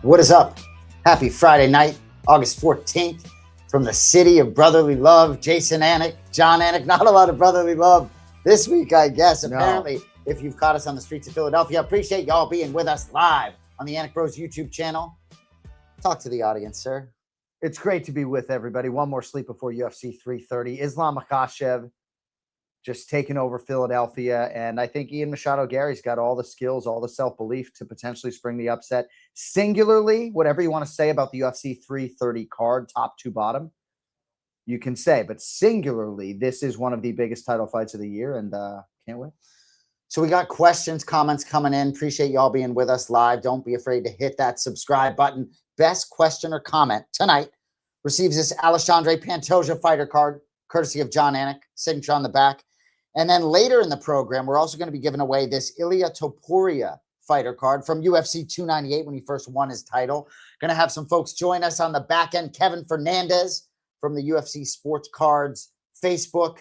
What is up? Happy Friday night, August 14th, from the city of brotherly love. Jon Anik, not a lot of brotherly love this week, I guess. No. Apparently, if you've caught us on the streets of Philadelphia, appreciate y'all being with us live on the Anik Bros YouTube channel. Talk to the audience, sir. It's great to be with everybody. One more sleep before UFC 330. Islam Makhachev just taking over Philadelphia. And I think Machado Garry's got all the skills, all the self-belief to potentially spring the upset. Singularly, whatever you want to say about the UFC 330 card, top to bottom, you can say. But singularly, this is one of the biggest title fights of the year, and can't wait. So we got questions, comments coming in. Appreciate y'all being with us live. Don't be afraid to hit that subscribe button. Best question or comment tonight receives this Alexandre Pantoja fighter card, courtesy of Jon Anik, signature on the back. And then later in the program, we're also going to be giving away this Ilia Topuria fighter card from UFC 298 when he first won his title. Going to have some folks join us on the back end. Kevin Fernandez from the UFC Sports Cards Facebook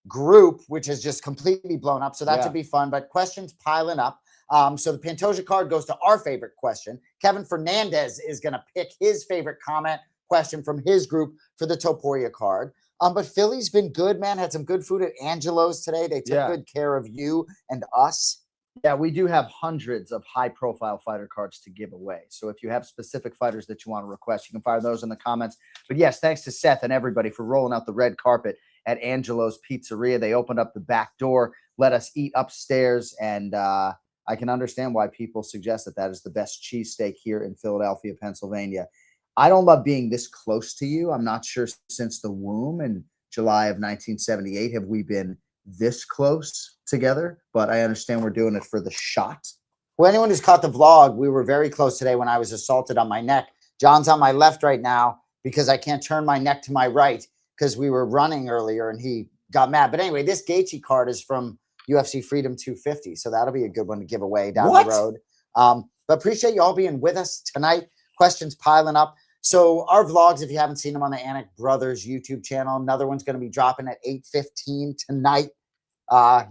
group, which has just completely blown up. So that should be fun. But questions piling up. So the Pantoja card goes to our favorite question. Kevin Fernandez is going to pick his favorite comment question from his group for the Topuria card. But Philly's been good, man. Had some good food at Angelo's today. They took good care of you and us. Yeah, we do have hundreds of high-profile fighter cards to give away. So if you have specific fighters that you want to request, you can fire those in the comments. But yes, thanks to Seth and everybody for rolling out the red carpet at Angelo's Pizzeria. They opened up the back door, let us eat upstairs, and I can understand why people suggest that that is the best cheesesteak here in Philadelphia, Pennsylvania. I don't love being this close to you. I'm not sure since the womb in July of 1978 have we been this close together, but I understand we're doing it for the shot. Well, anyone who's caught the vlog, we were very close today when I was assaulted on my neck. John's on my left right now because I can't turn my neck to my right because we were running earlier and he got mad. But anyway, this Gaethje card is from UFC Freedom 250, so that'll be a good one to give away down the road. But appreciate you all being with us tonight. Questions piling up. So our vlogs, if you haven't seen them on the Anik Brothers YouTube channel, another one's going to be dropping at 8:15 tonight.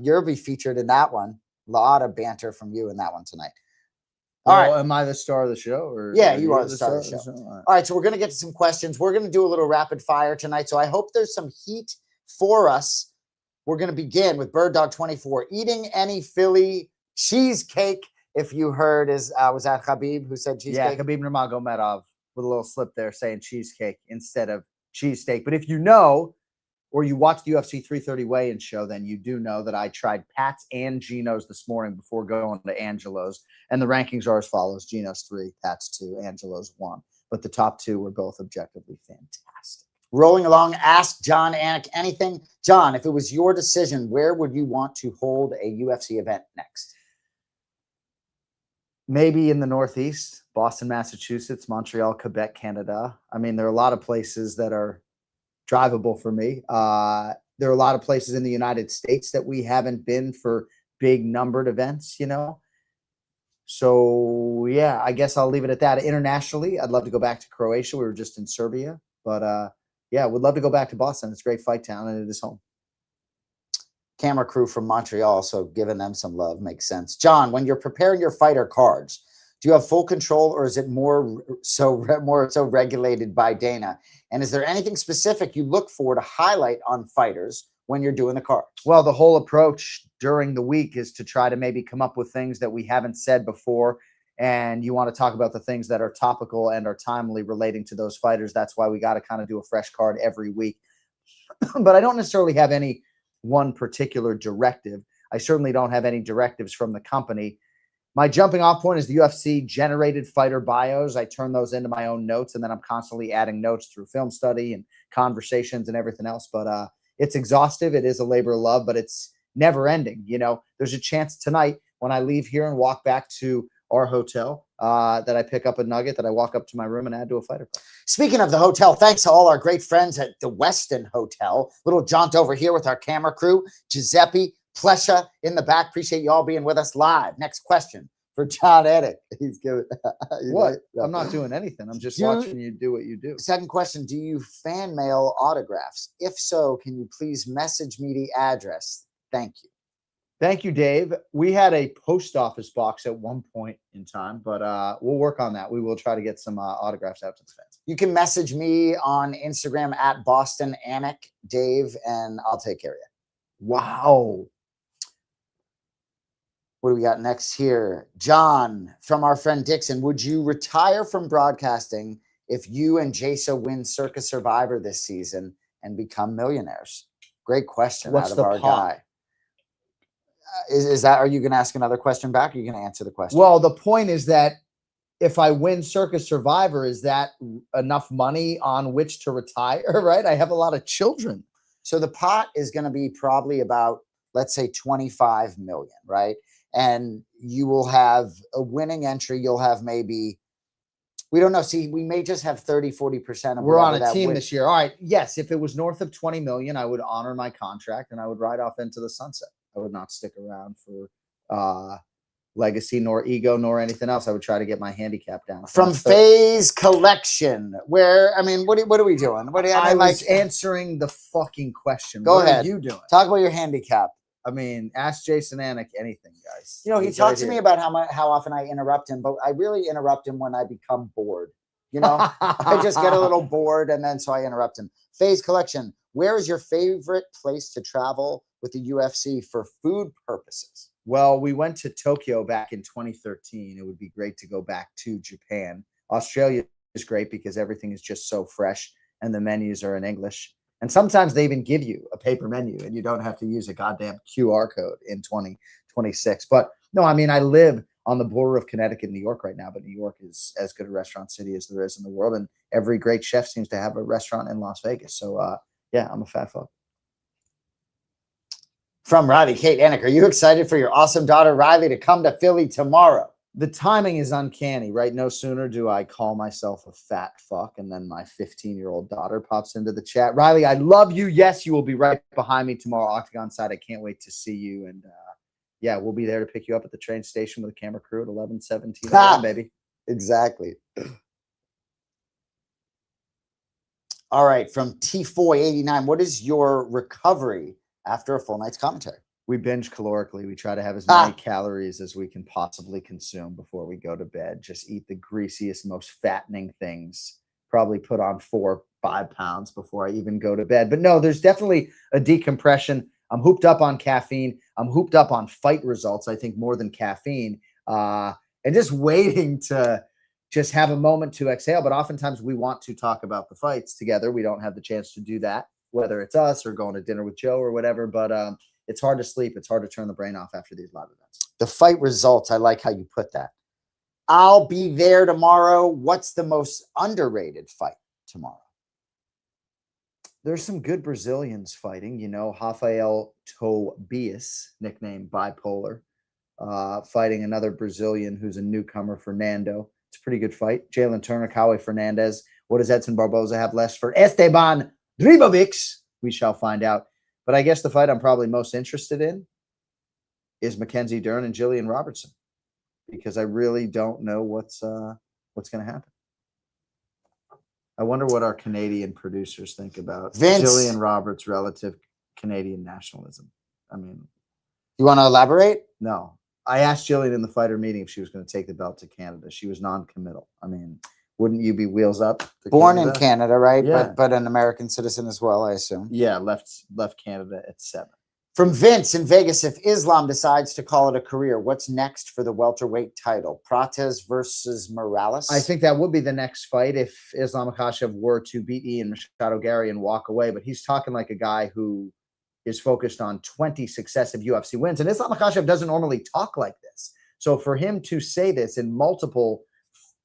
You'll be featured in that one. A lot of banter from you in that one tonight. All right. Am I the star of the show? Or yeah, you are the star of the show. All right, so we're going to get to some questions. We're going to do a little rapid fire tonight. So I hope there's some heat for us. We're going to begin with BirdDog24. Eating any Philly cheesecake, if you heard, was that Khabib who said cheesecake? Yeah, Khabib Nurmagomedov with a little slip there saying cheesecake instead of cheesesteak. But if you know, or you watch the UFC 330 weigh-in show, then you do know that I tried Pat's and Gino's this morning before going to Angelo's. And the rankings are as follows. Gino's 3, Pat's 2, Angelo's 1. But the top 2 were both objectively fantastic. Rolling along, ask Jon Anik anything. John, if it was your decision, where would you want to hold a UFC event next? Maybe in the Northeast, Boston, Massachusetts, Montreal, Quebec, Canada. I mean, there are a lot of places that are drivable for me. There are a lot of places in the United States that we haven't been for big numbered events, you know? So, yeah, I guess I'll leave it at that. Internationally, I'd love to go back to Croatia. We were just in Serbia. But, yeah, would love to go back to Boston. It's a great fight town, and it is home. Camera crew from Montreal, so giving them some love makes sense. John, when you're preparing your fighter cards, do you have full control, or is it more so regulated by Dana? And is there anything specific you look for to highlight on fighters when you're doing the cards? Well, the whole approach during the week is to try to maybe come up with things that we haven't said before, and you want to talk about the things that are topical and are timely relating to those fighters. That's why we got to kind of do a fresh card every week. But I don't necessarily have any one particular directive. I certainly don't have any directives from the company. My jumping off point is the UFC generated fighter bios. I turn those into my own notes, and then I'm constantly adding notes through film study and conversations and everything else. But it's exhaustive. It is a labor of love, but it's never ending. You know, there's a chance tonight when I leave here and walk back to our hotel that I pick up a nugget, that I walk up to my room and add to a fighter card. Speaking of the hotel, thanks to all our great friends at the Westin Hotel. Little jaunt over here with our camera crew, Giuseppe, Plesha in the back. Appreciate you all being with us live. Next question for Jon Anik. He's giving what? I'm not doing anything. I'm just watching you do what you do. Second question, do you fan mail autographs? If so, can you please message me the address? Thank you. Thank you, Dave. We had a post office box at one point in time, but we'll work on that. We will try to get some autographs out to the fans. You can message me on Instagram at Boston Anik, Dave, and I'll take care of you. Wow. What do we got next here? John from our friend Dixon. Would you retire from broadcasting if you and Jasa win Circa Survivor this season and become millionaires? Great question. What's out of the our pot? guy. Is that, are you going to ask another question back? Or are you going to answer the question? Well, the point is that if I win Circa Survivor, is that enough money on which to retire, right? I have a lot of children. So the pot is going to be probably about, let's say, 25 million, right? And you will have a winning entry. You'll have maybe, we don't know. See, we may just have 30, 40% of We're on a team this year. All right. Yes. If it was north of 20 million, I would honor my contract and I would ride off into the sunset. I would not stick around for legacy, nor ego, nor anything else. I would try to get my handicap down. From Phase Collection, where, I mean, what are we doing? What do you, I mean, was answering the fucking question. Go ahead. What are you doing? Talk about your handicap. I mean, ask Jon Anik anything, guys. You know, he talks to me about how often I interrupt him, but I really interrupt him when I become bored. You know, I just get a little bored, and then so I interrupt him. Phase Collection, where is your favorite place to travel with the UFC for food purposes? Well, we went to Tokyo back in 2013. It would be great to go back to Japan. Australia is great because everything is just so fresh and the menus are in English. And sometimes they even give you a paper menu and you don't have to use a goddamn QR code in 2026. But no, I mean, I live on the border of Connecticut and New York right now, but New York is as good a restaurant city as there is in the world. And every great chef seems to have a restaurant in Las Vegas. So, yeah, I'm a fat fuck. From Riley, Kate Anik, are you excited for your awesome daughter, Riley, to come to Philly tomorrow? The timing is uncanny, right? No sooner do I call myself a fat fuck and then my 15-year-old daughter pops into the chat. Riley, I love you. Yes, you will be right behind me tomorrow, Octagon side. I can't wait to see you. And yeah, we'll be there to pick you up at the train station with a camera crew at 11:17 a.m., baby. Exactly. All right, from T489, what is your recovery after a full night's commentary? We binge calorically. We try to have as many calories as we can possibly consume before we go to bed. Just eat the greasiest, most fattening things. Probably put on 4 or 5 pounds before I even go to bed. But no, there's definitely a decompression. I'm hooped up on caffeine. I'm hooped up on fight results, I think, more than caffeine. And just waiting to just have a moment to exhale. But oftentimes we want to talk about the fights together. We don't have the chance to do that, whether it's us or going to dinner with Joe or whatever. But it's hard to sleep. It's hard to turn the brain off after these live events. The fight results, I like how you put that. I'll be there tomorrow. What's the most underrated fight tomorrow? There's some good Brazilians fighting. You know, Rafael Tobias, nicknamed Bipolar, fighting another Brazilian who's a newcomer, Fernando. It's a pretty good fight. Jalen Turner, Cowboy Fernandez. What does Edson Barboza have left for Esteban Dribovic? We shall find out. But I guess the fight I'm probably most interested in is Mackenzie Dern and Jillian Robertson, because I really don't know what's going to happen. I wonder what our Canadian producers think about Jillian Roberts' relative Canadian nationalism. I mean, you want to elaborate? No. I asked Jillian in the fighter meeting if she was going to take the belt to Canada. She was non-committal. I mean, wouldn't you be wheels up? Born Canada? in Canada, right? Yeah. But an American citizen as well, I assume. Yeah, left Canada at 7. From Vince in Vegas, if Islam decides to call it a career, what's next for the welterweight title? Prates versus Morales? I think that would be the next fight if Islam Makhachev were to beat Ian Machado Garry and walk away. But he's talking like a guy who is focused on 20 successive UFC wins. And Islam Makhachev doesn't normally talk like this. So for him to say this in multiple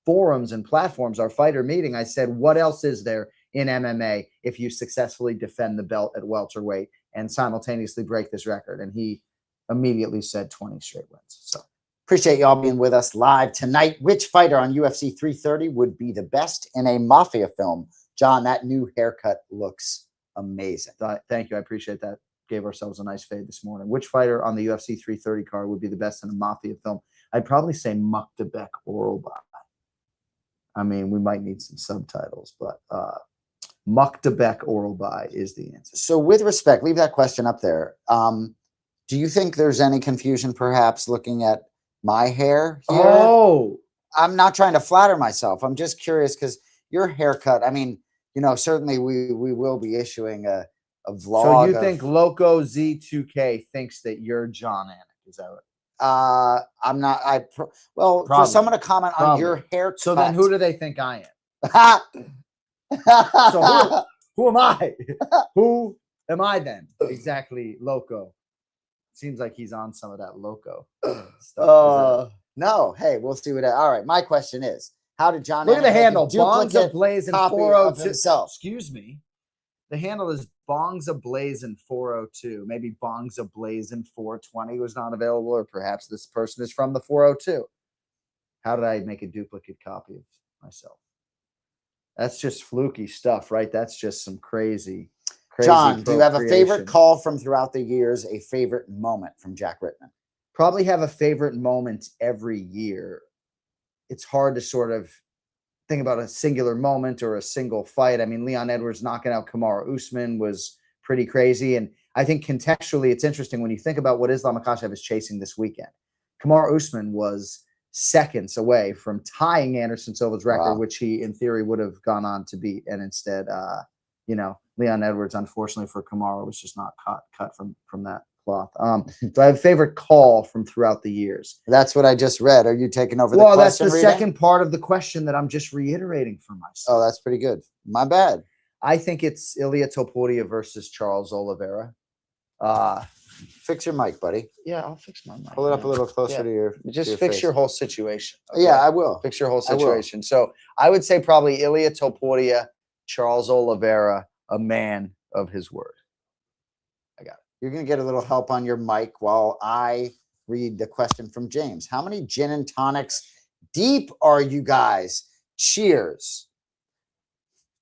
forums and platforms, our fighter meeting, I said, what else is there in MMA if you successfully defend the belt at welterweight and simultaneously break this record? And he immediately said 20 straight wins. So appreciate y'all being with us live tonight. Which fighter on UFC 330 would be the best in a mafia film? John, that new haircut looks amazing. Thank you. I appreciate that. Gave ourselves a nice fade this morning. Which fighter on the UFC 330 card would be the best in a mafia film? I'd probably say Makhachev Oralbai. I mean, we might need some subtitles, but Makhachev Oralbai is the answer. So with respect, leave that question up there. Do you think there's any confusion, perhaps, looking at my hair here? Oh, I'm not trying to flatter myself. I'm just curious because your haircut. I mean, certainly we will be issuing a vlog. so you think Loco Z2K thinks that you're Jon Anik? Is that what? I'm not. For Probably. someone to comment on your haircut. So then, who do they think I am? So So who am I? Who am I then? Exactly, Loco. Seems like he's on some of that Loco stuff. No. Hey, we'll see what. All right. My question is, how did Jon Look at Anik the make a handle? Bongs duplicate ablaze in copy of 402. himself? Excuse me. The handle is Bongs ablaze in 402. Maybe Bongs ablaze in 420 was not available, or perhaps this person is from the 402. How did I make a duplicate copy of myself? That's just fluky stuff, right? That's just some crazy. John, do you have a favorite call from throughout the years, a favorite moment from Jack Rittman? Probably have a favorite moment every year. It's hard to sort of think about a singular moment or a single fight. I mean, Leon Edwards knocking out Kamaru Usman was pretty crazy. And I think contextually, it's interesting when you think about what Islam Makhachev is chasing this weekend. Kamaru Usman was seconds away from tying Anderson Silva's record, which he, in theory, would have gone on to beat. And instead, Leon Edwards, unfortunately for Kamaru, was just not cut from that cloth. So I have a favorite call from throughout the years. That's what I just read. Are you taking over the question? Well, that's the second part of the question that I'm just reiterating for myself. Oh, that's pretty good. My bad. I think it's Ilia Topuria versus Charles Oliveira. Fix your mic, buddy. Yeah, I'll fix my mic. Pull it up a little closer to your. Just fix your whole situation. Okay? Yeah, I will. Fix your whole situation. So I would say probably Ilia Topuria, Charles Oliveira, a man of his word. I got it. You're going to get a little help on your mic while I read the question from James. How many gin and tonics deep are you guys? Cheers.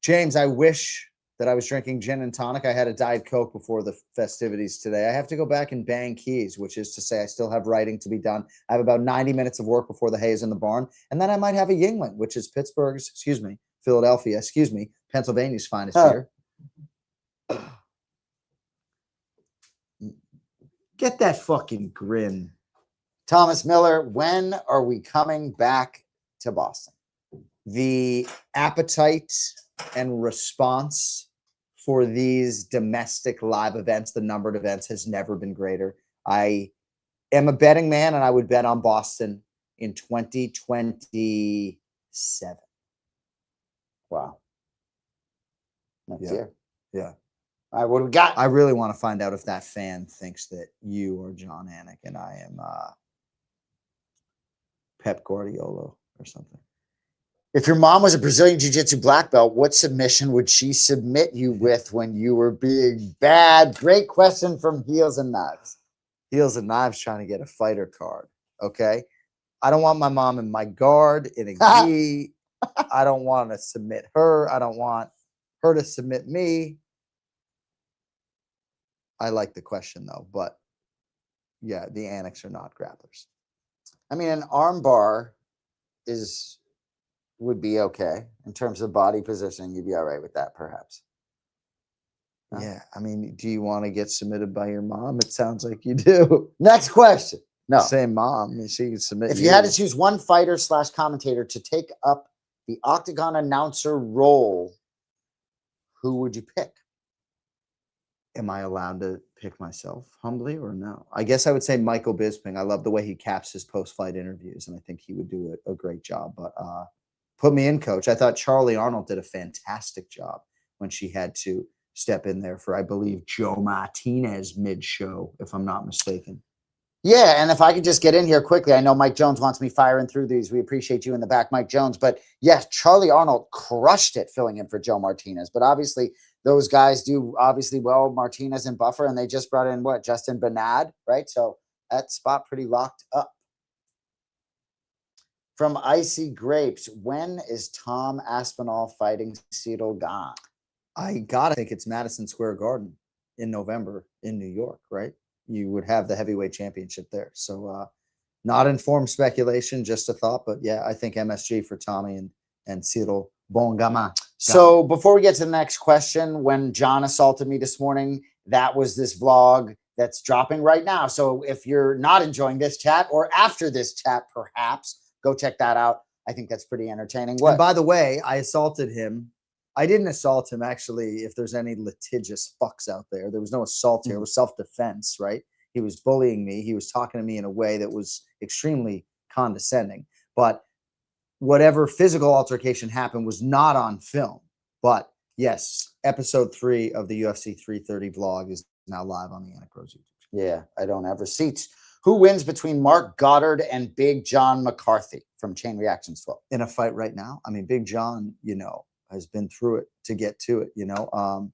James, I wish that I was drinking gin and tonic. I had a Diet Coke before the festivities today. I have to go back and bang keys, which is to say I still have writing to be done. I have about 90 minutes of work before the hay is in the barn. And then I might have a Yingling, which is Philadelphia, Pennsylvania's finest beer. Get that fucking grin. Thomas Miller, when are we coming back to Boston? The appetite and response for these domestic live events, the numbered events, has never been greater. I am a betting man, and I would bet on Boston in 2027. Wow. Next year. Yeah. All right, what do we got? I really want to find out if that fan thinks that you are Jon Anik and I am Pep Guardiola or something. If your mom was a Brazilian Jiu-Jitsu black belt, what submission would she submit you with when you were being bad? Great question from Heels and Knives. Heels and Knives trying to get a fighter card, okay? I don't want my mom in my guard, in a gi. I don't want to submit her. I don't want her to submit me. I like the question, though, but yeah, the Aniks are not grapplers. I mean, an arm bar would be okay in terms of body positioning. You'd be all right with that, perhaps. Huh? Yeah, I mean, do you want to get submitted by your mom? It sounds like you do. Next question. No. Same mom. She can submit If you had to choose one fighter / commentator to take up the Octagon announcer role, who would you pick? Am I allowed to pick myself humbly or no? I guess I would say Michael Bisping. I love the way he caps his post-fight interviews, and I think he would do a great job. But put me in, coach. I thought Charlie Arnold did a fantastic job when she had to step in there for, I believe, Joe Martinez mid-show, if I'm not mistaken. Yeah, and if I could just get in here quickly, I know Mike Jones wants me firing through these. We appreciate you in the back, Mike Jones. But yes, Charlie Arnold crushed it filling in for Joe Martinez. But obviously, those guys do well, Martinez and Buffer, and they just brought in Justin Benad, right? So that spot pretty locked up. From Icy Grapes, when is Tom Aspinall fighting Cyril Gane? I gotta think it's Madison Square Garden in November in New York, right? You would have the heavyweight championship there. So not informed speculation, just a thought. But yeah, I think MSG for Tommy and Cyril Bongama. So before we get to the next question, when John assaulted me this morning, that was this vlog that's dropping right now. So if you're not enjoying this chat, or after this chat, perhaps go check that out. I think that's pretty entertaining. And by the way, I assaulted him. I didn't assault him, actually. If there's any litigious fucks out there, there was no assault here. It was self-defense, right? He was bullying me. He was talking to me in a way that was extremely condescending. But whatever physical altercation happened was not on film. But yes, episode 3 of the UFC 330 vlog is now live on the Anik Bros YouTube. Yeah, I don't ever see. Who wins between Mark Goddard and Big John McCarthy from Chain Reactions 12? In a fight right now? I mean, Big John, has been through it to get to it, I'll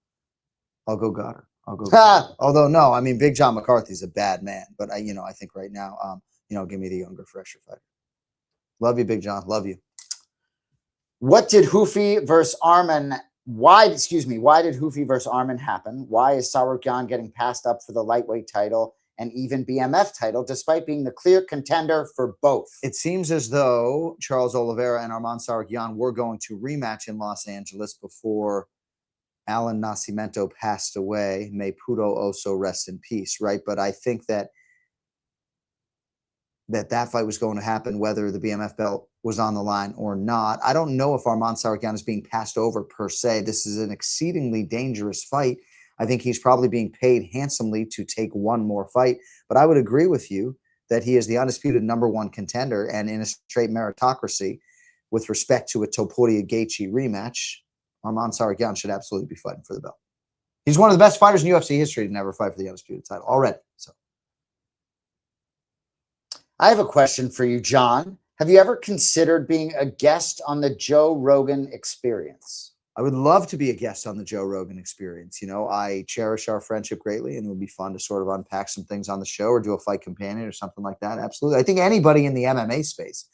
go Goddard. I'll go Goddard. Although, no, I mean, Big John McCarthy's a bad man. But, I think right now, give me the younger, fresher fighter. Love you, Big John. Love you. What did Hoofi versus Arman? Why did Hoofi versus Arman happen? Why is Sarukyan getting passed up for the lightweight title and even BMF title, despite being the clear contender for both? It seems as though Charles Oliveira and Arman Sarukyan were going to rematch in Los Angeles before Alan Nascimento passed away. May Puto Oso rest in peace, right? But I think that fight was going to happen whether the BMF belt was on the line or not. I don't know if Arman Sarukyan is being passed over per se. This is an exceedingly dangerous fight. I think he's probably being paid handsomely to take one more fight. But I would agree with you that he is the undisputed #1 contender, and in a straight meritocracy, with respect to a Topuria Gaethje rematch, Arman Sarukyan should absolutely be fighting for the belt. He's one of the best fighters in UFC history to never fight for the undisputed title already. So, I have a question for you, John. Have you ever considered being a guest on the Joe Rogan Experience? I would love to be a guest on the Joe Rogan Experience. I cherish our friendship greatly, and it would be fun to sort of unpack some things on the show or do a fight companion or something like that. Absolutely. I think anybody in the MMA space,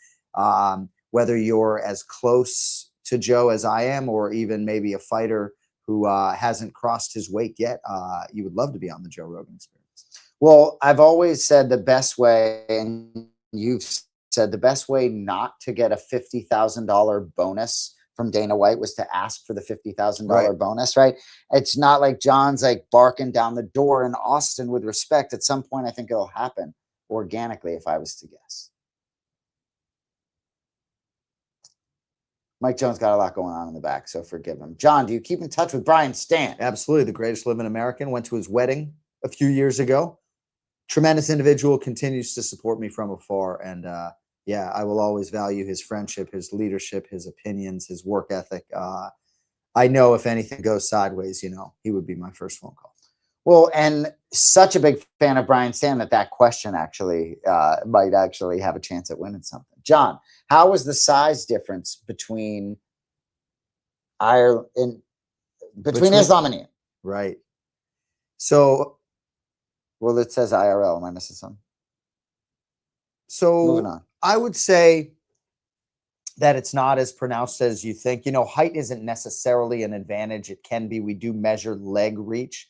whether you're as close to Joe as I am, or even maybe a fighter who hasn't crossed his weight yet, you would love to be on the Joe Rogan Experience. Well, I've always said the best way, and you've said the best way not to get a $50,000 bonus from Dana White was to ask for the $50,000 bonus, right? It's not like John's like barking down the door in Austin with respect. At some point, I think it'll happen organically, if I was to guess. Mike Jones got a lot going on in the back, so forgive him. John, do you keep in touch with Brian Stant? Absolutely. The greatest living American. Went to his wedding a few years ago. Tremendous individual, continues to support me from afar. And yeah, I will always value his friendship, his leadership, his opinions, his work ethic. I know if anything goes sideways, he would be my first phone call. Well, and such a big fan of Brian Stant that question actually might actually have a chance at winning something. John, how was the size difference between Ireland between Islam and Ian? Right. So, well, it says IRL. Am I missing something? So moving on. I would say that it's not as pronounced as you think. Height isn't necessarily an advantage. It can be. We do measure leg reach.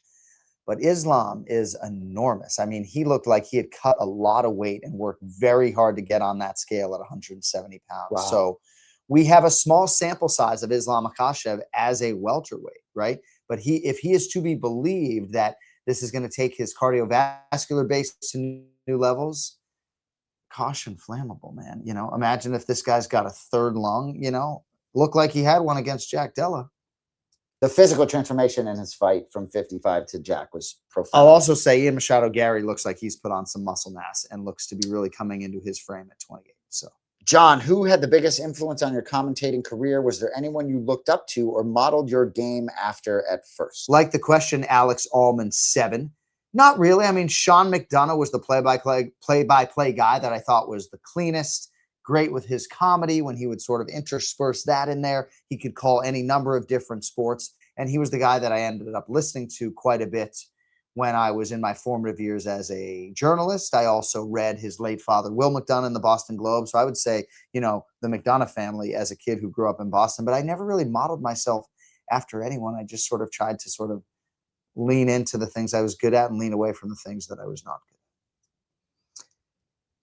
But Islam is enormous. I mean, he looked like he had cut a lot of weight and worked very hard to get on that scale at 170 pounds. Wow. So we have a small sample size of Islam Makhachev as a welterweight, right? But if he is to be believed that this is going to take his cardiovascular base to new levels, caution flammable, man. Imagine if this guy's got a third lung, looked like he had one against Jack Della. The physical transformation in his fight from 55 to Jack was profound. I'll also say Ian Machado Garry looks like he's put on some muscle mass and looks to be really coming into his frame at 28. So, John, who had the biggest influence on your commentating career? Was there anyone you looked up to or modeled your game after at first? Like the question, Alex Allman 7. Not really. I mean, Sean McDonough was the play-by-play guy that I thought was the cleanest. Great with his comedy when he would sort of intersperse that in there. He could call any number of different sports. And he was the guy that I ended up listening to quite a bit when I was in my formative years as a journalist. I also read his late father, Will McDonough, in the Boston Globe. So I would say, the McDonough family as a kid who grew up in Boston. But I never really modeled myself after anyone. I just sort of tried to sort of lean into the things I was good at and lean away from the things that I was not good at.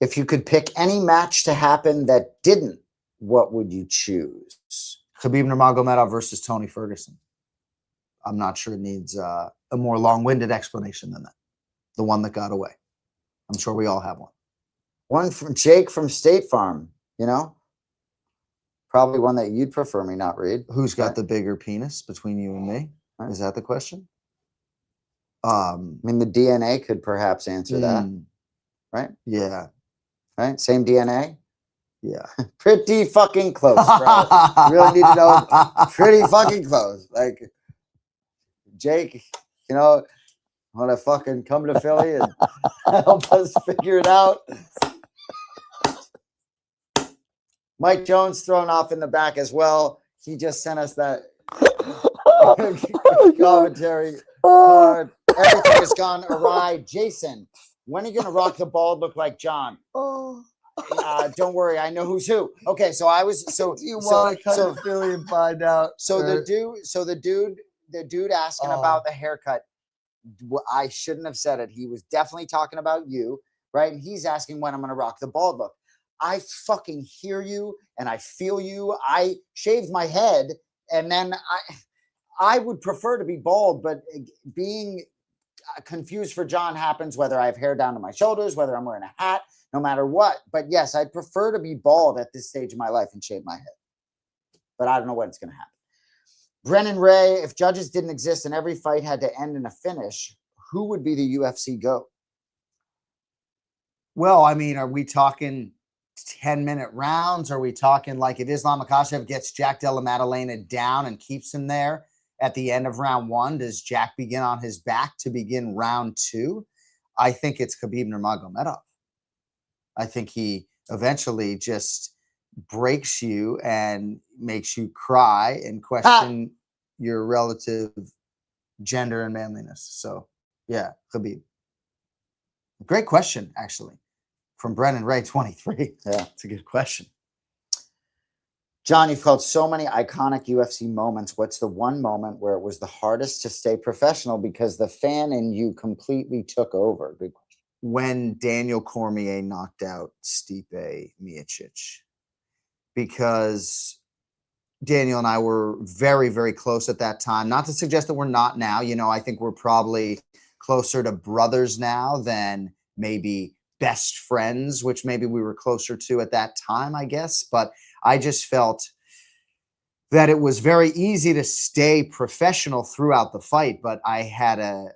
If you could pick any match to happen that didn't, what would you choose? Khabib Nurmagomedov versus Tony Ferguson. I'm not sure it needs a more long-winded explanation than that. The one that got away. I'm sure we all have one. One from Jake from State Farm, you know? Probably one that you'd prefer me not read. Who's got the bigger penis between you and me? Is that the question? I mean, the DNA could perhaps answer that, right? Yeah. Right? Same DNA? Yeah. Pretty fucking close, bro. Really need to know. Pretty fucking close. Like, Jake, you know, want to fucking come to Philly and help us figure it out. Mike Jones thrown off in the back as well. He just sent us that commentary card. Everything has gone awry. Jason, when are you going to rock the bald look like John? Don't worry, I know who's who. Okay, so I was want to come to Philly and find out. So the dude asking about the haircut. I shouldn't have said it. He was definitely talking about you, right? And he's asking when I'm going to rock the bald look. I fucking hear you and I feel you. I shaved my head and then I would prefer to be bald, but being confused for John happens whether I have hair down to my shoulders, whether I'm wearing a hat, no matter what. But yes, I'd prefer to be bald at this stage of my life and shave my head. But I don't know when it's going to happen. Brennan Ray, if judges didn't exist and every fight had to end in a finish, who would be the UFC GOAT? Well, I mean, are we talking 10-minute rounds? Are we talking like if Islam Makhachev gets Jack Della Maddalena down and keeps him there at the end of round 1, does Jack begin on his back to begin round 2? I think it's Khabib Nurmagomedov. I think he eventually just breaks you and makes you cry and question your relative gender and manliness. So, yeah, Khabib. Great question, actually. From Brennan Ray, 23. Yeah, it's a good question. John, you've called so many iconic UFC moments. What's the one moment where it was the hardest to stay professional because the fan in you completely took over? Good question. When Daniel Cormier knocked out Stipe Miocic. Because Daniel and I were very, very close at that time. Not to suggest that we're not now. You know, I think we're probably closer to brothers now than maybe best friends, which maybe we were closer to at that time, I guess. But I just felt that it was very easy to stay professional throughout the fight, but I had a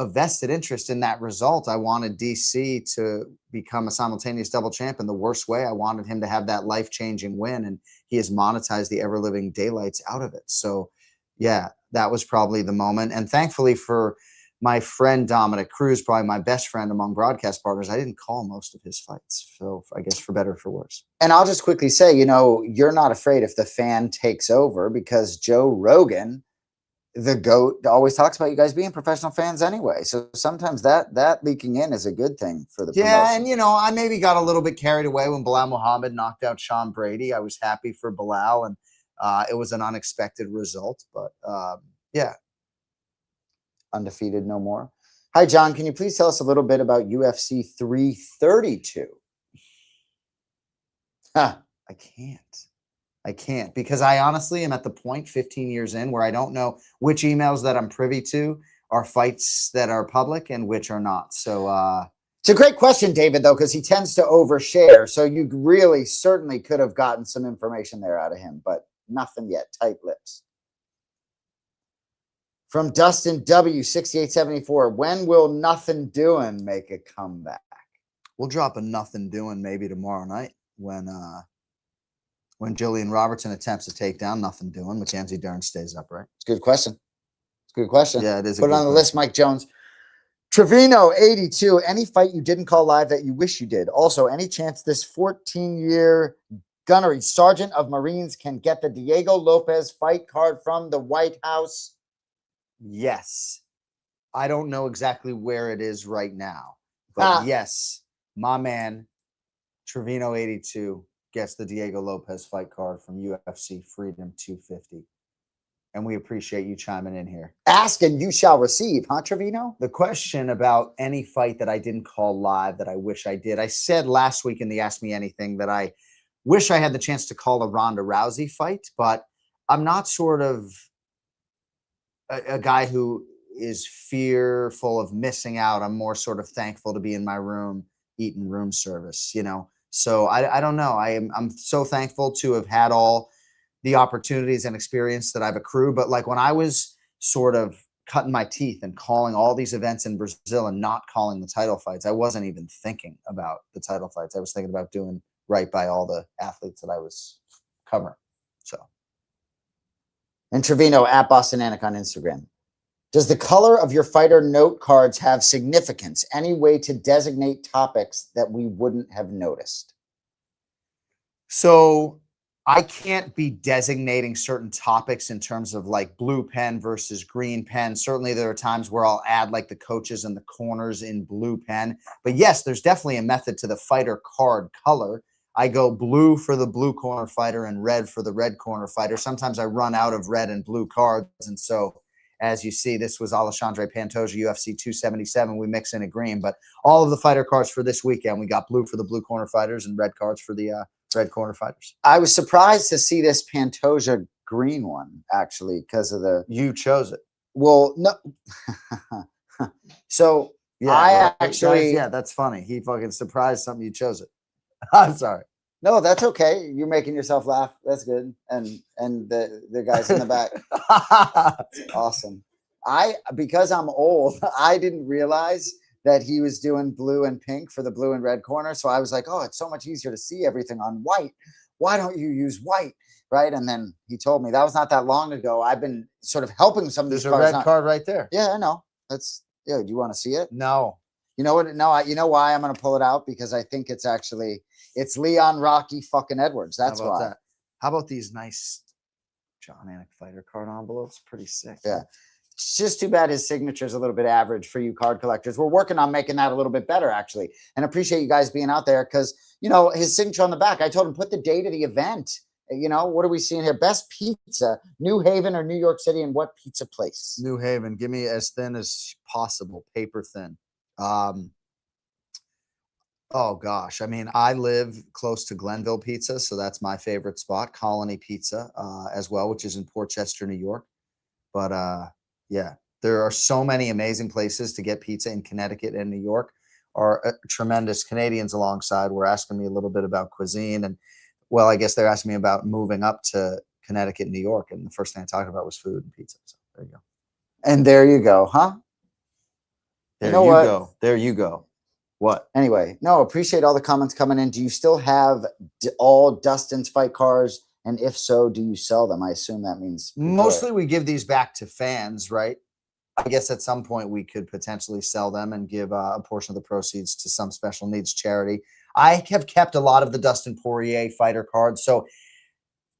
vested interest in that result. I wanted DC to become a simultaneous double champ in the worst way. I wanted him to have that life-changing win, and he has monetized the ever-living daylights out of it. So, yeah, that was probably the moment. And thankfully for my friend Dominic Cruz, probably my best friend among broadcast partners, I didn't call most of his fights. So I guess for better or for worse. And I'll just quickly say, you know, you're not afraid if the fan takes over because Joe Rogan, the GOAT, always talks about you guys being professional fans anyway. So sometimes that leaking in is a good thing for the promotion. Yeah, and you know, I maybe got a little bit carried away when Bilal Muhammad knocked out Sean Brady. I was happy for Bilal, and it was an unexpected result. But yeah. Undefeated no more. Hi, John. Can you please tell us a little bit about UFC 332? I can't because I honestly am at the point 15 years in where I don't know which emails that I'm privy to are fights that are public and which are not. So it's a great question, David, though, because he tends to overshare. So you really certainly could have gotten some information there out of him, but nothing yet. Tight lips. From Dustin W, 6874. When will Nothing Doing make a comeback? We'll drop a Nothing Doing maybe tomorrow night when Jillian Robertson attempts to take down Nothing Doing. Mackenzie Dern stays upright. It's a good question. It's a good question. Yeah, it is. Put it on the list, Mike Jones. Trevino, 82. Any fight you didn't call live that you wish you did? Also, any chance this 14-year gunnery sergeant of Marines can get the Diego Lopez fight card from the White House? Yes. I don't know exactly where it is right now, but yes, my man, Trevino 82 gets the Diego Lopez fight card from UFC Freedom 250. And we appreciate you chiming in here. Ask and you shall receive, huh, Trevino? The question about any fight that I didn't call live that I wish I did. I said last week in the Ask Me Anything that I wish I had the chance to call a Ronda Rousey fight, but I'm not sort of a guy who is fearful of missing out. I'm more sort of thankful to be in my room eating room service, you know. So I don't know. I'm so thankful to have had all the opportunities and experience that I've accrued. But like when I was sort of cutting my teeth and calling all these events in Brazil and not calling the title fights, I wasn't even thinking about the title fights. I was thinking about doing right by all the athletes that I was covering. So. And Trevino at Boston Anik on Instagram. Does the color of your fighter note cards have significance? Any way to designate topics that we wouldn't have noticed? So I can't be designating certain topics in terms of like blue pen versus green pen. Certainly there are times where I'll add like the coaches and the corners in blue pen. But yes, there's definitely a method to the fighter card color. I go blue for the blue corner fighter and red for the red corner fighter. Sometimes I run out of red and blue cards. And so as you see, this was Alexandre Pantoja, UFC 277. We mix in a green, but all of the fighter cards for this weekend, we got blue for the blue corner fighters and red cards for the red corner fighters. I was surprised to see this Pantoja green one, actually, because of the... You chose it. Well, no. So yeah, I actually... Guys, yeah, that's funny. He fucking surprised something. You chose it. I'm sorry. No, that's okay. You're making yourself laugh. That's good. And the guys in the back. Awesome. Because I'm old, I didn't realize that he was doing blue and pink for the blue and red corner. So I was like, oh, it's so much easier to see everything on white. Why don't you use white? Right. And then he told me that was not that long ago. I've been sort of helping some of these cards. There's a red card right there. Yeah, I know. That's, yeah. Do you want to see it? No. You know what? No, you know why I'm going to pull it out? Because I think it's Leon Rocky fucking Edwards. That's why. That? How about these nice Jon Anik fighter card envelopes? Pretty sick. Yeah. It's just too bad his signature is a little bit average for you card collectors. We're working on making that a little bit better, actually. And appreciate you guys being out there because, you know, his signature on the back, I told him, put the date of the event. You know, what are we seeing here? Best pizza, New Haven or New York City, and what pizza place? New Haven. Give me as thin as possible, paper thin. Oh gosh, I mean, I live close to Glenville Pizza, so that's my favorite spot. Colony Pizza as well, which is in Portchester, New York. But yeah, there are so many amazing places to get pizza in Connecticut and New York. Are tremendous Canadians alongside were asking me a little bit about cuisine, and well, I guess they're asking me about moving up to Connecticut and New York, and the first thing I talked about was food and pizza. So there you go. And there you go, huh? There you go. There you go. What? Anyway, no, appreciate all the comments coming in. Do you still have all Dustin's fight cards? And if so, do you sell them? I assume that means... Mostly we give these back to fans, right? I guess at some point we could potentially sell them and give a portion of the proceeds to some special needs charity. I have kept a lot of the Dustin Poirier fighter cards. So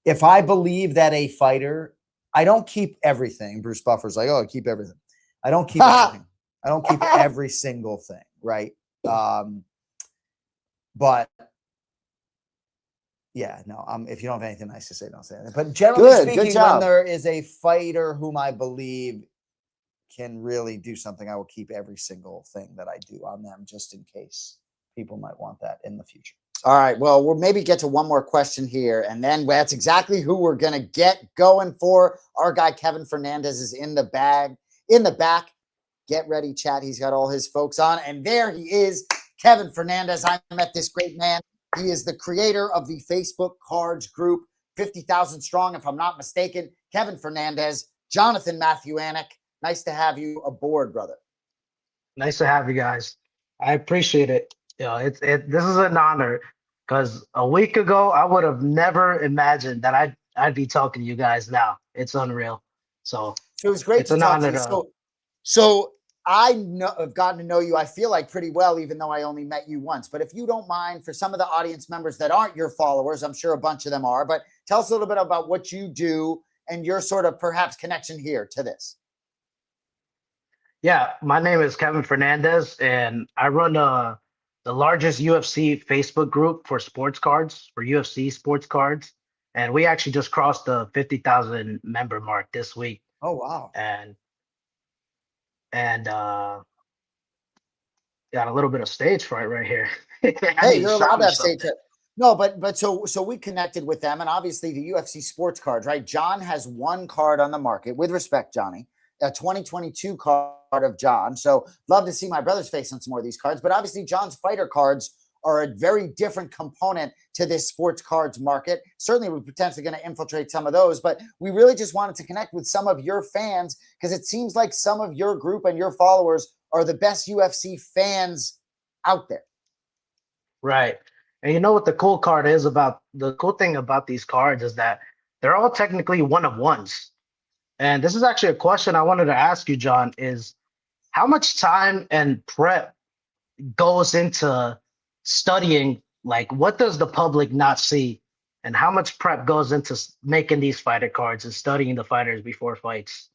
if I believe that a fighter... I don't keep everything. Bruce Buffer's like, oh, I keep everything. I don't keep everything. I don't keep every single thing, right? But yeah, no, if you don't have anything nice to say, don't say anything. But generally speaking, when there is a fighter whom I believe can really do something, I will keep every single thing that I do on them just in case people might want that in the future. All right. Well, we'll maybe get to one more question here, and then that's exactly who we're going to get going for. Our guy, Kevin Fernandez, is in the back. Get ready, chat. He's got all his folks on. And there he is, Kevin Fernandez. I met this great man. He is the creator of the Facebook Cards group, 50,000 strong, if I'm not mistaken. Kevin Fernandez, Jonathan Matthew Anik. Nice to have you aboard, brother. Nice to have you guys. I appreciate it. You know, this is an honor because a week ago, I would have never imagined that I'd be talking to you guys now. It's unreal. So it was great to talk to you. So I've gotten to know you, I feel like, pretty well, even though I only met you once. But if you don't mind, for some of the audience members that aren't your followers, I'm sure a bunch of them are, but tell us a little bit about what you do and your sort of perhaps connection here to this. Yeah, my name is Kevin Fernandez, and I run the largest UFC Facebook group for sports cards, for UFC sports cards. And we actually just crossed the 50,000 member mark this week. Oh, wow. And got a little bit of stage fright right here. Hey, you're allowed to have stage fright. No, but so we connected with them, and obviously the UFC sports cards, right? John has one card on the market, with respect, Johnny, a 2022 card of Jon. So love to see my brother's face on some more of these cards. But obviously, Jon's fighter cards are a very different component to this sports cards market. Certainly, we're potentially going to infiltrate some of those, but we really just wanted to connect with some of your fans because it seems like some of your group and your followers are the best UFC fans out there. Right. And you know what the cool thing about these cards is that they're all technically one of ones. And this is actually a question I wanted to ask you, Jon, is how much time and prep goes into studying, like what does the public not see? And how much prep goes into making these fighter cards and studying the fighters before fights?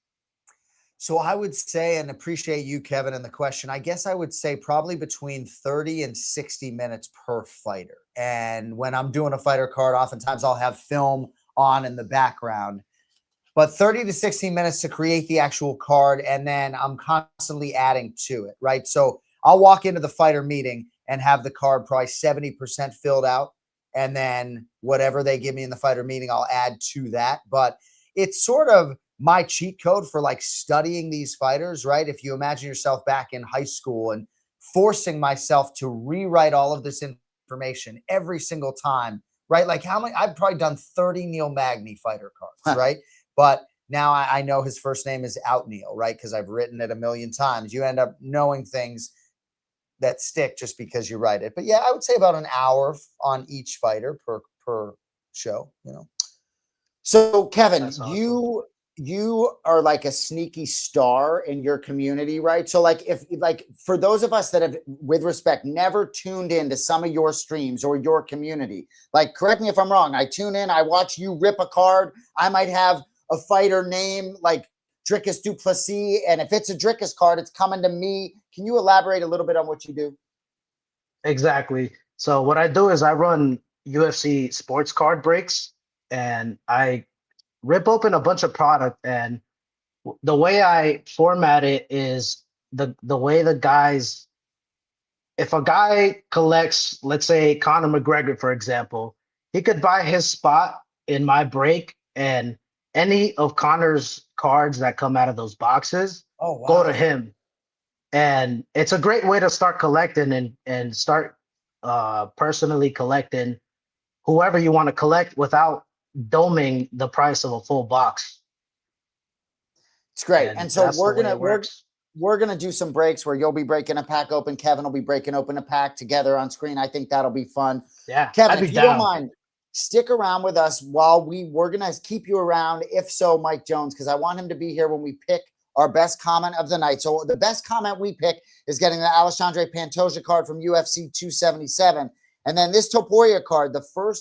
So I would say, and appreciate you, Kevin, and the question, I guess I would say probably between 30 and 60 minutes per fighter. And when I'm doing a fighter card, oftentimes I'll have film on in the background. But 30 to 60 minutes to create the actual card, and then I'm constantly adding to it, right? So I'll walk into the fighter meeting and have the card probably 70% filled out, and then whatever they give me in the fighter meeting, I'll add to that. But it's sort of my cheat code for like studying these fighters, right? If you imagine yourself back in high school and forcing myself to rewrite all of this information every single time, right? Like how many, I've probably done 30 Neil Magny fighter cards, right? But now I know his first name is Outneil, right? Because I've written it a million times. You end up knowing things that stick just because you write it. But yeah, I would say about an hour on each fighter per show, you know. So Kevin, That's awesome. you are like a sneaky star in your community, right? So like if like for those of us that have, with respect, never tuned into some of your streams or your community, like correct me if I'm wrong, I tune in, I watch you rip a card, I might have a fighter name like Dricus Duplessis, and if it's a Dricus card, it's coming to me. Can you elaborate a little bit on what you do? Exactly. So what I do is I run UFC sports card breaks, and I rip open a bunch of product, and the way I format it is the way the guys, if a guy collects, let's say Conor McGregor, for example, he could buy his spot in my break, and any of Conor's cards that come out of those boxes Oh, go to wow. him. And it's a great way to start collecting and start personally collecting whoever you want to collect without doming the price of a full box. It's great. And And so that's the way it works. we're gonna do some breaks where you'll be breaking a pack open, Kevin will be breaking open a pack together on screen. I think that'll be fun. Yeah, Kevin, I'd be if you don't down. mind, stick around with us while we're gonna keep you around. If so, Mike Jones, because I want him to be here when we pick our best comment of the night. So the best comment we pick is getting the Alexandre Pantoja card from UFC 277. And then this Topuria card,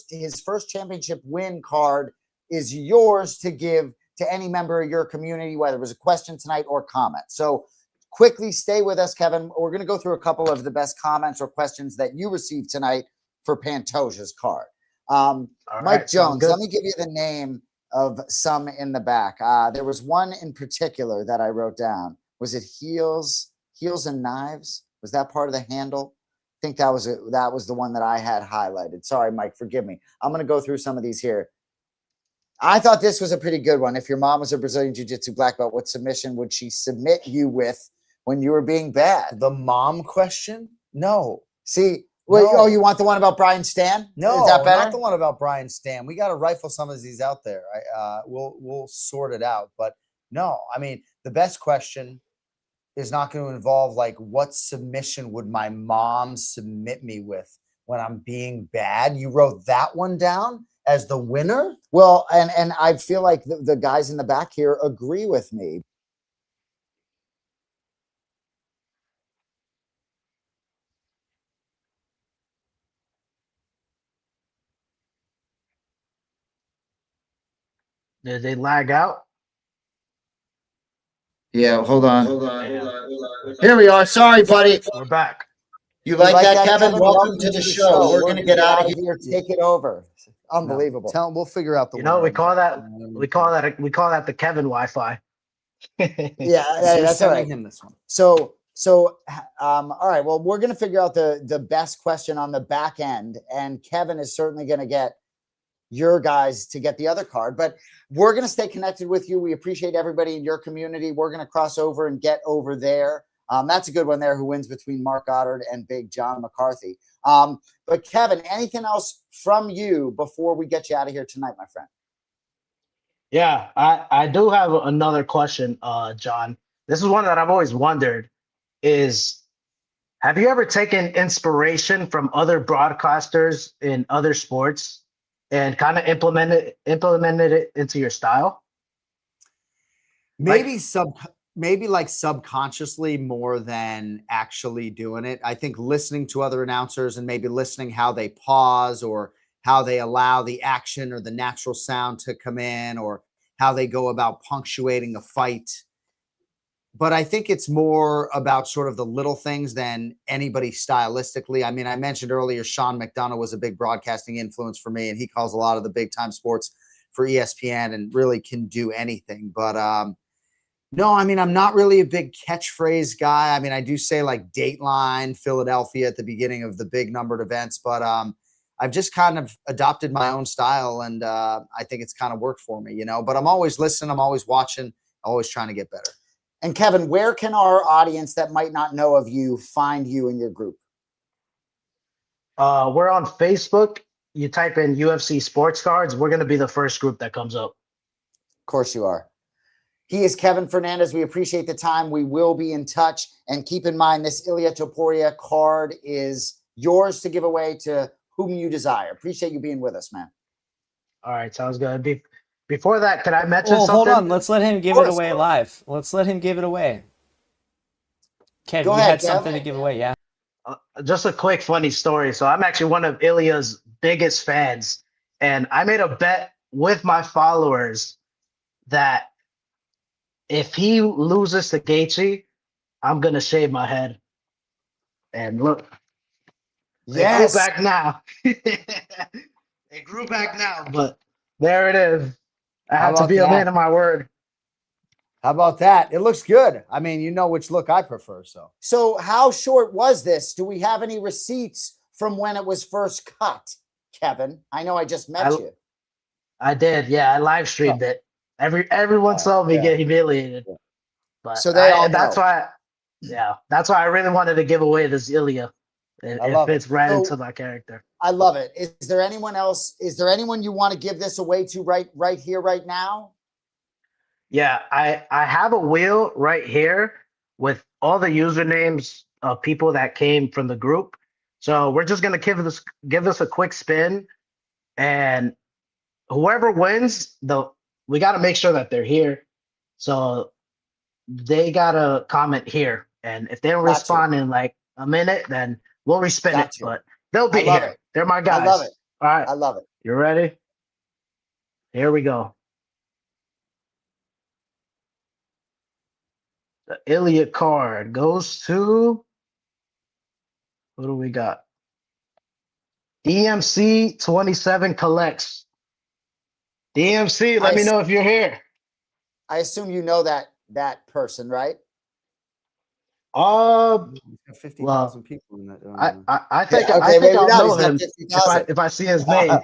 his first championship win card, is yours to give to any member of your community, whether it was a question tonight or comment. So quickly stay with us, Kevin. We're going to go through a couple of the best comments or questions that you received tonight for Pantoja's card. All Mike right, sounds Jones, good. let me give you the name of some in the back. There was one in particular that I wrote down. Was it Heels and Knives? Was that part of the handle? I think that was the one that I had highlighted. Sorry, Mike, forgive me. I'm going to go through some of these here. I thought this was a pretty good one. If your mom was a Brazilian Jiu-Jitsu black belt, what submission would she submit you with when you were being bad? The mom question? No. See, well, No. oh, you want the one about Brian Stan? No, Is that better? not the one about Brian Stan. We got to rifle some of these out there. We'll sort it out. But no, I mean, the best question is not going to involve like what submission would my mom submit me with when I'm being bad. You wrote that one down as the winner? Well, and I feel like the guys in the back here agree with me. Did they lag out? Yeah, hold on. Damn. Here we are. Sorry, buddy. We're back. You like that, Kevin? Welcome to the show. We're going to get out of here. Take it over. Unbelievable. No, we'll figure out the You know, winner. we call that the Kevin Wi-Fi. Yeah, So that's all right. him this one. So all right. Well, we're going to figure out the best question on the back end, and Kevin is certainly going to get your guys to get the other card. But we're going to stay connected with you. We appreciate everybody in your community. We're going to cross over and get over there. That's a good one there, who wins between Mark Goddard and Big John McCarthy. But Kevin, anything else from you before we get you out of here tonight, my friend? Yeah, I do have another question, John. This is one that I've always wondered is, have you ever taken inspiration from other broadcasters in other sports and kind of implemented it into your style? Maybe like subconsciously more than actually doing it. I think listening to other announcers and maybe listening how they pause or how they allow the action or the natural sound to come in or how they go about punctuating a fight. But I think it's more about sort of the little things than anybody stylistically. I mean, I mentioned earlier, Sean McDonough was a big broadcasting influence for me, and he calls a lot of the big time sports for ESPN and really can do anything. But no, I mean, I'm not really a big catchphrase guy. I mean, I do say like Dateline, Philadelphia at the beginning of the big numbered events, but I've just kind of adopted my own style, and I think it's kind of worked for me, but I'm always listening. I'm always watching, always trying to get better. And Kevin, where can our audience that might not know of you find you in your group? We're on Facebook. You type in UFC Sports Cards. We're going to be the first group that comes up. Of course you are. He is Kevin Fernandez. We appreciate the time. We will be in touch. And keep in mind, this Ilia Topuria card is yours to give away to whom you desire. Appreciate you being with us, man. All right, sounds good. Before that, can I mention something? Hold on. Let's let him give it away live. Let's let him give it away. Kev, you had something to give away, yeah? Just a quick funny story. So I'm actually one of Ilia's biggest fans, and I made a bet with my followers that if he loses to Gaethje, I'm gonna shave my head. And look, yes, it grew back now. It grew back now, but there it is. I had to be a man of my word. How about that? It looks good. I mean, you know which look I prefer. So how short was this? Do we have any receipts from when it was first cut, Kevin? I know I just met you. I did. Yeah, I live streamed it. Everyone saw me get humiliated. But so that's why. Yeah, that's why I really wanted to give away this Ilia. It fits right into my character. I love it. Is there anyone else? Is there anyone you want to give this away to right here, right now? Yeah, I have a wheel right here with all the usernames of people that came from the group. So we're just gonna give this a quick spin, and whoever wins, we got to make sure that they're here. So they gotta comment here, and if they don't respond in like a minute, then we'll respin it. But they'll be here. They're my guys. I love it. All right, I love it. You ready? Here we go. The Ilia card goes to, who do we got? DMC 27 collects. DMC, let me know if you're here. I assume you know that person, right? 50,000 people in that. I think I'll know him if I see his name.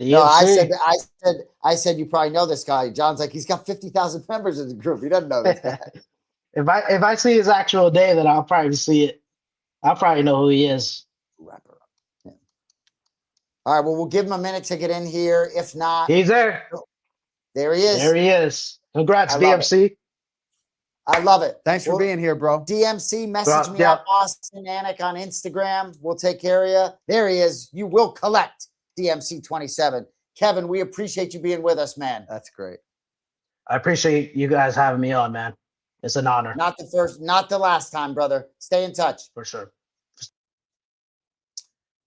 No, I said you probably know this guy. John's like, he's got 50,000 members in the group. He doesn't know this guy. If I see his actual name, then I'll probably see it. I'll probably know who he is. Rapper. Yeah. All right. Well, we'll give him a minute to get in here. If not, he's there. There he is. There he is. Congrats, DMC. I love it. Thanks for being here, bro. DMC, message me at Austin Anik on Instagram. We'll take care of you. There he is. You will collect DMC 27. Kevin, we appreciate you being with us, man. That's great. I appreciate you guys having me on, man. It's an honor. Not the first, not the last time, brother. Stay in touch. For sure.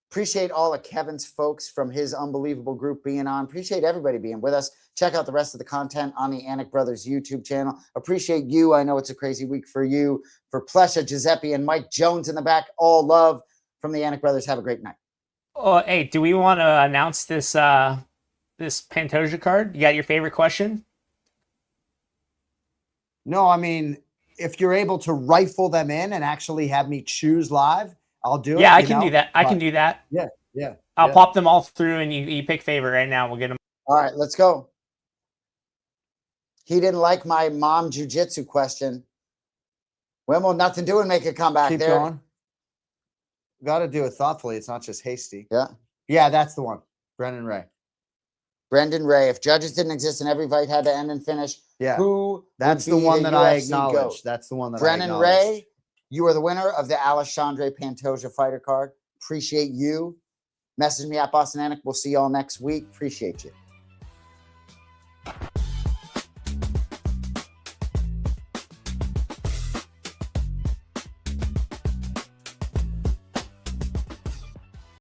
Appreciate all of Kevin's folks from his unbelievable group being on. Appreciate everybody being with us. Check out the rest of the content on the Anik Brothers YouTube channel. Appreciate you. I know it's a crazy week for you. For Plesha, Giuseppe, and Mike Jones in the back, all love from the Anik Brothers. Have a great night. Oh, hey, do we want to announce this this Pantoja card? You got your favorite question? No, I mean, if you're able to rifle them in and actually have me choose live, I'll do it. Yeah, I can do that. I can do that. Yeah, yeah. I'll pop them all through, and you pick favorite right now. We'll get them. All right, let's go. He didn't like my mom jiu-jitsu question. Well, nothing doing, make a comeback. Keep going. Got to do it thoughtfully. It's not just hasty. Yeah. Yeah, that's the one. Brendan Ray. Brendan Ray. If judges didn't exist and every fight had to end and finish, who that's the one that I acknowledge. That's the one that Brendan Ray, you are the winner of the Alexandre Pantoja fighter card. Appreciate you. Message me at Boston Anik. We'll see y'all next week. Appreciate you.